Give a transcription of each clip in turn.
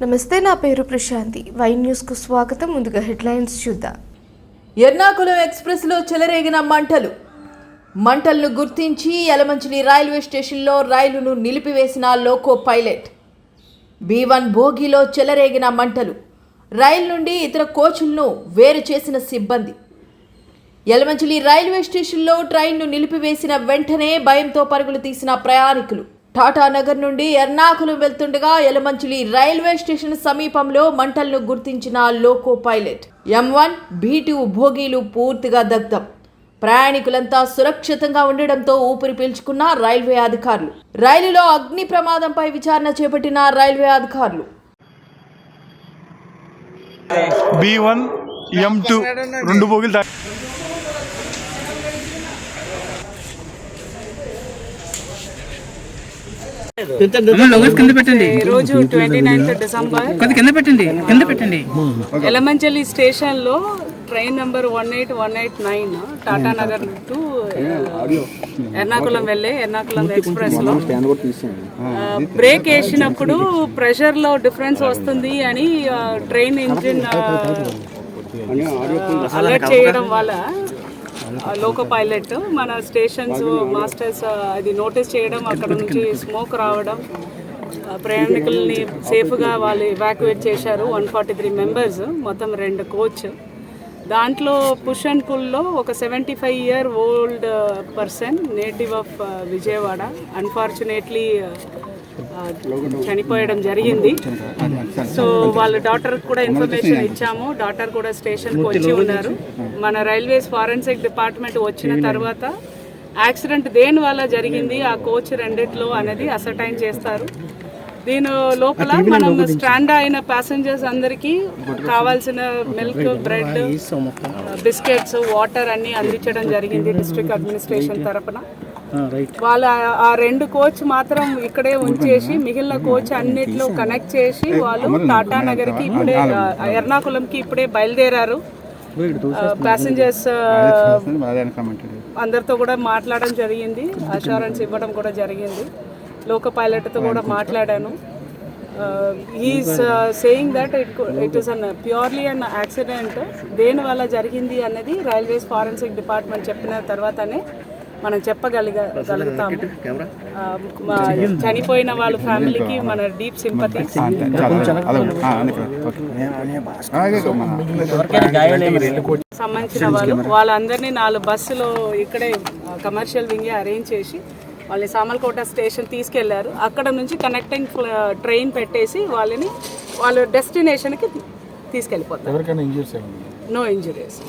నమస్తే, నా పేరు ప్రశాంతి. వై న్యూస్ కు స్వాగతం. ముందుగా హెడ్లైన్స్ చూద్దాం. ఎర్నాకుళం ఎక్స్ప్రెస్ లో చెలరేగిన మంటలను గుర్తించి యలమంచిలి రైల్వే స్టేషన్లో రైలును నిలిపివేసిన లోకో పైలట్. B1 బోగిలో చెలరేగిన మంటలు, రైలు నుండి ఇతర కోచ్లను వేరు చేసిన సిబ్బంది. యలమంచిలి రైల్వే స్టేషన్లో ట్రైన్ను నిలిపివేసిన వెంటనే భయంతో పరుగులు తీసిన ప్రయాణికులు. టాటా నగర్ నుండి ఎర్నాకుళం వెళ్తుండగా యలమంచిలి రైల్వే స్టేషన్ సమీపంలో మంటలను గుర్తించిన లోకో పైలట్. M1, B2 భోగీలు పూర్తిగా దగ్ధం. ప్రయాణికులంతా సురక్షితంగా ఉండడంతో ఊపిరి పీల్చుకున్న రైల్వే అధికారులు. రైలులో అగ్ని ప్రమాదంపై విచారణ చేపట్టిన రైల్వే అధికారులు. B1, M2 రెండు బోగిలు కింద పెట్టండి. రోజు 29th డిసెంబర్ కింద పెట్టండి. యలమంచిలి స్టేషన్ లో train number 18189 Tata Nagar to Ernakulam వెళ్ళే ఎర్నాకుళం ఎక్స్ప్రెస్ లో బ్రేక్ వేసినప్పుడు ప్రెషర్ లో డిఫరెన్స్ వస్తుంది అని ట్రైన్ ఇంజిన్ అలర్ట్ చేయడం వల్ల లోకో పైలట్ మన స్టేషన్స్ మాస్టర్స్ అది నోటీస్ చేయడం, అక్కడ నుంచి స్మోక్ రావడం, ప్రయాణికుల్ని సేఫ్గా వాళ్ళు ఎవాక్యుయేట్ చేశారు. 143 మెంబర్స్, మొత్తం 2 కోచ్. దాంట్లో పుష్ అండ్ పుల్లో ఒక 75-year-old person, native of Vijayawada, unfortunately చనిపోయడం జరిగింది. సో వాళ్ళ డాటర్కి కూడా ఇన్ఫర్మేషన్ ఇచ్చాము. డాటర్ కూడా స్టేషన్కి వచ్చి ఉన్నారు. మన రైల్వేస్ ఫారెన్సిక్ డిపార్ట్మెంట్ వచ్చిన తర్వాత యాక్సిడెంట్ దేని వల్ల జరిగింది, ఆ కోచ్ రెండిట్లో అనేది అసర్టైన్ చేస్తారు. దీని లోపల మనం స్టాండ్ అయిన ప్యాసింజర్స్ అందరికీ కావాల్సిన మిల్క్, బ్రెడ్, బిస్కెట్స్, వాటర్ అన్నీ అందించడం జరిగింది డిస్ట్రిక్ట్ అడ్మినిస్ట్రేషన్ తరఫున. వాళ్ళ ఆ 2 కోచ్ మాత్రం ఇక్కడే ఉంచేసి మిగిలిన కోచ్ అన్నిట్లో కనెక్ట్ చేసి వాళ్ళు టాటా నగర్కి ఇప్పుడే ఎర్నాకుళంకి ఇప్పుడే బయలుదేరారు. ప్యాసింజర్స్ అందరితో కూడా మాట్లాడడం జరిగింది, అష్యూరెన్స్ ఇవ్వడం కూడా జరిగింది. లోకో పైలట్తో కూడా మాట్లాడాను. He is saying that it is purely an accident. దేని వల్ల జరిగింది అన్నది రైల్వేస్ ఫారెన్సిక్ డిపార్ట్మెంట్ చెప్పిన తర్వాతనే మనం చెప్పగలుగుతాము. చనిపోయిన వాళ్ళ ఫ్యామిలీకి మన డీప్ సింపతి. సంబంధించిన వాళ్ళందరినీ 4 బస్సులు ఇక్కడే కమర్షియల్ వింగే అరేంజ్ చేసి వాళ్ళని సామర్లకోట స్టేషన్ తీసుకెళ్లారు. అక్కడ నుంచి కనెక్టింగ్ ట్రైన్ పెట్టేసి వాళ్ళని వాళ్ళ డెస్టినేషన్కి తీసుకెళ్ళిపోతారు. No injuries,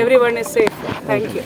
everyone is safe. Thank you.